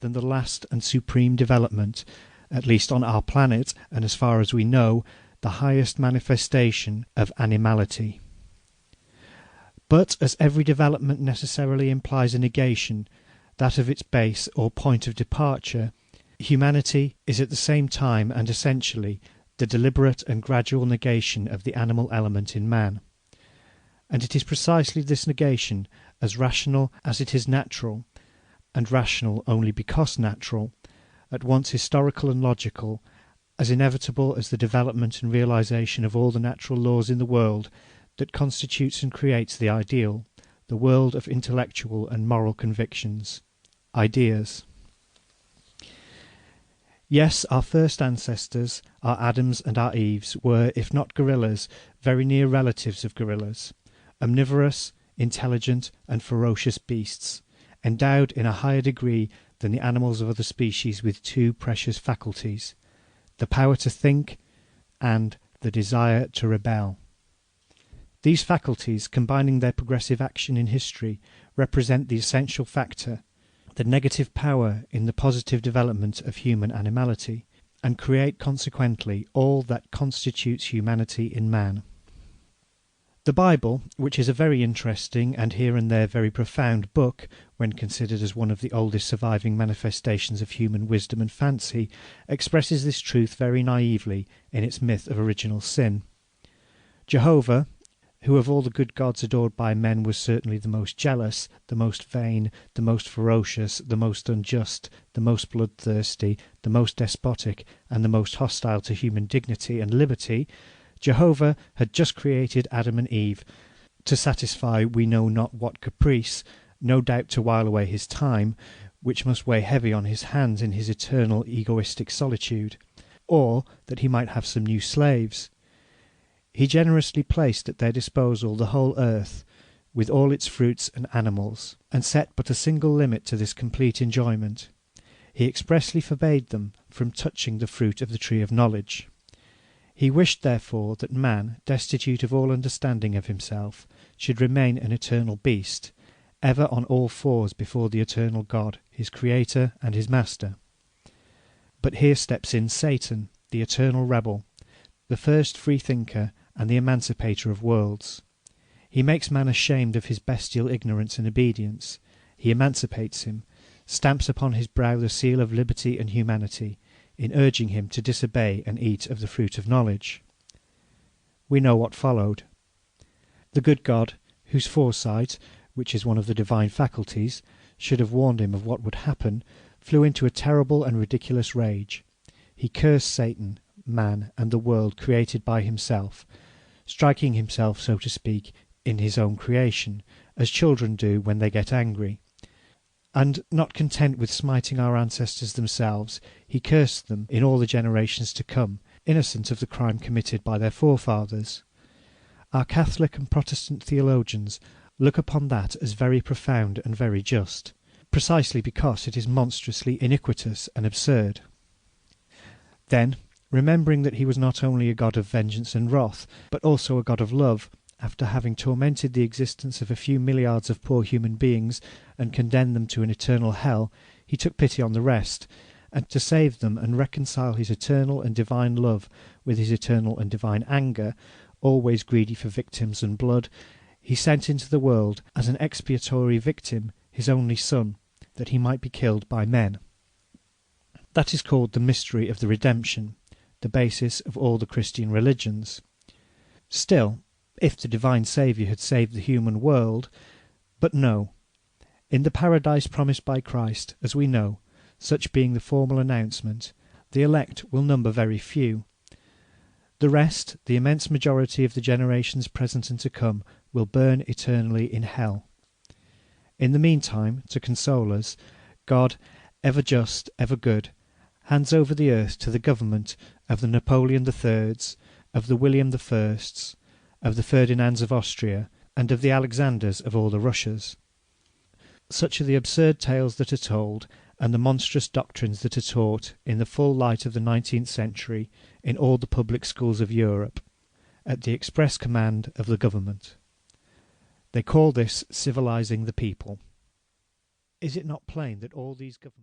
than the last and supreme development, at least on our planet, and as far as we know, the highest manifestation of animality. But as every development necessarily implies a negation, that of its base or point of departure, humanity is at the same time and essentially the deliberate and gradual negation of the animal element in man. And it is precisely this negation, as rational as it is natural, and rational only because natural, at once historical and logical, as inevitable as the development and realization of all the natural laws in the world, that constitutes and creates the ideal, the world of intellectual and moral convictions, ideas. Yes, our first ancestors, our Adams and our Eves, were, if not gorillas, very near relatives of gorillas, omnivorous, intelligent, and ferocious beasts, endowed in a higher degree than the animals of other species with two precious faculties, the power to think and the desire to rebel. These faculties, combining their progressive action in history, represent the essential factor, the negative power in the positive development of human animality, and create consequently all that constitutes humanity in man. The Bible, which is a very interesting and here and there very profound book, when considered as one of the oldest surviving manifestations of human wisdom and fancy, expresses this truth very naively in its myth of original sin. Jehovah, who of all the good gods adored by men was certainly the most jealous, the most vain, the most ferocious, the most unjust, the most bloodthirsty, the most despotic, and the most hostile to human dignity and liberty, Jehovah had just created Adam and Eve to satisfy we know not what caprice, no doubt to while away his time, which must weigh heavy on his hands in his eternal egoistic solitude, or that he might have some new slaves. He generously placed at their disposal the whole earth, with all its fruits and animals, and set but a single limit to this complete enjoyment. He expressly forbade them from touching the fruit of the tree of knowledge. He wished, therefore, that man, destitute of all understanding of himself, should remain an eternal beast, ever on all fours before the eternal God, his Creator and his Master. But here steps in Satan, the eternal rebel, the first freethinker and the emancipator of worlds. He makes man ashamed of his bestial ignorance and obedience. He emancipates him, stamps upon his brow the seal of liberty and humanity, in urging him to disobey and eat of the fruit of knowledge. We know what followed. The good God, whose foresight, which is one of the divine faculties, should have warned him of what would happen, flew into a terrible and ridiculous rage. He cursed Satan, man, and the world created by himself, striking himself, so to speak, in his own creation, as children do when they get angry. And, not content with smiting our ancestors themselves, he cursed them in all the generations to come, innocent of the crime committed by their forefathers. Our Catholic and Protestant theologians look upon that as very profound and very just, precisely because it is monstrously iniquitous and absurd. Then, remembering that he was not only a God of vengeance and wrath, but also a God of love, after having tormented the existence of a few milliards of poor human beings and condemned them to an eternal hell, he took pity on the rest, and to save them and reconcile his eternal and divine love with his eternal and divine anger, always greedy for victims and blood, he sent into the world as an expiatory victim his only Son, that he might be killed by men. That is called the mystery of the redemption, the basis of all the Christian religions. Still, if the divine Saviour had saved the human world, but no. In the paradise promised by Christ, as we know, such being the formal announcement, the elect will number very few. The rest, the immense majority of the generations present and to come, will burn eternally in hell. In the meantime, to console us, God, ever just, ever good, hands over the earth to the government of the Napoleon III's, of the William I's, of the Ferdinands of Austria, and of the Alexanders of all the Russias. Such are the absurd tales that are told, and the monstrous doctrines that are taught in the full light of the 19th century in all the public schools of Europe, at the express command of the government. They call this civilizing the people. Is it not plain that all these governments